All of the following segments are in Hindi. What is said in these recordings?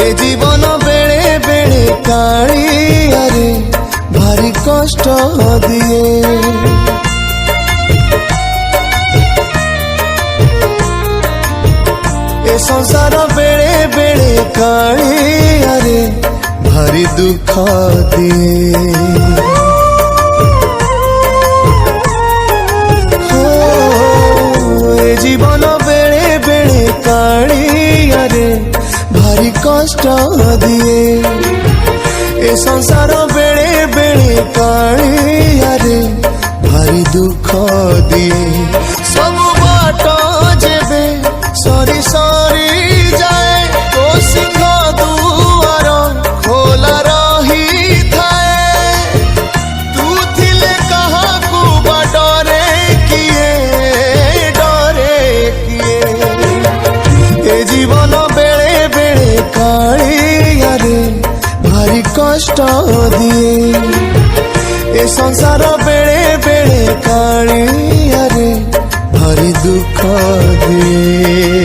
ए जीवन बेले बेले कालिया रे भारी कष्ट दिए। ए संसार बेले बेले कालिया रे भारी दुख दिए। जीवन बेले बेले कालिया रे भारी कष्ट दिए। ए संसार बेले बेले कालिया रे भारी दुख दिए। सब बाट जेबे सरी सरी जाए तो सिंह दुआर खोला रही थाए। तू थिले कहा को डरे किए जीवन बेले बेले कालिया रे भारी कष्ट दिए। ए संसार बेले बेले कालिया रे भारी दुख दिए।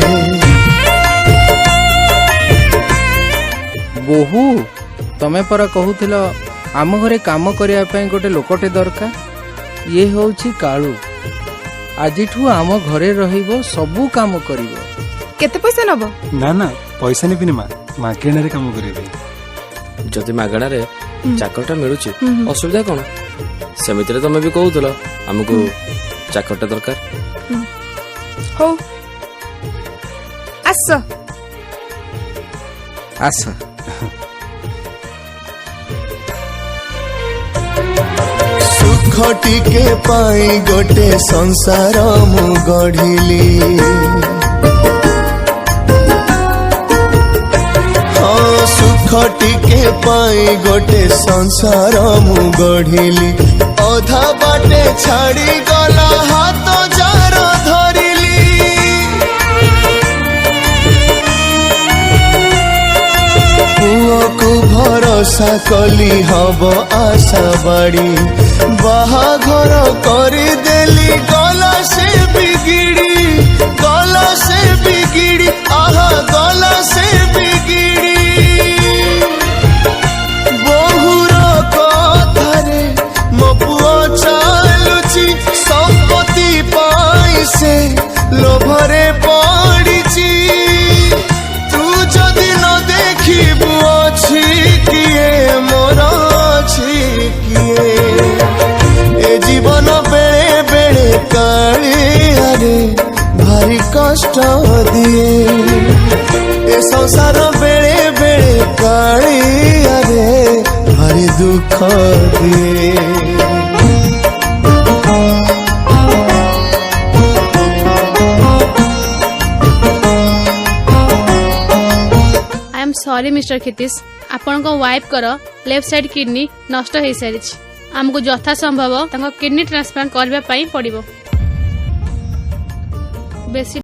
बोहू तमे पर कहूथिल आम घरे काम करिया पई गोटे लोकटे दरकार। ये होउछि काळू। आजिठू आम घरे रहिबो सबु काम करिवो। केते पैसा नब? ना ना पैसा नेबिनी माँ मागेणा रे काम करिबे। जदि मागणा रे चाकरटा मिलुछि असुविधा कोन? सेमितिरे तमे भी कहूथलो हमकु चाकरटा दरकार। हो आस आस सुख टिके पाई गोटे संसार मु गढ़िली। सुख टिके पाई गोटे संसार मु गढ़िली। अधा बाटे छाड़ी गला हाथ जार धरिली। पुओ को भरोसा कली हब आशा बाड़ी। बाहाघर करी देली गला से बिगिड़ी। गला से बिगिड़ी आहा गला से बिगिड़ी। संपत्ति पाई से लोभरे पड़ी। तू जदि न देखिबू अछि किए मोर अछि किए। ए जीवन बेले बेले कालिया रे भारी कष्ट दिए। ए संसार बेले बेले कालिया रे भारी दुख दिए। सॉरी मिस्टर खितीश, आपण को वाइफ कर लेफ्ट साइड किडनी नष्ट हो सारी। आमको यथा संभव किडनी ट्रांसप्लांट करबा पई पड़िबो। बेसी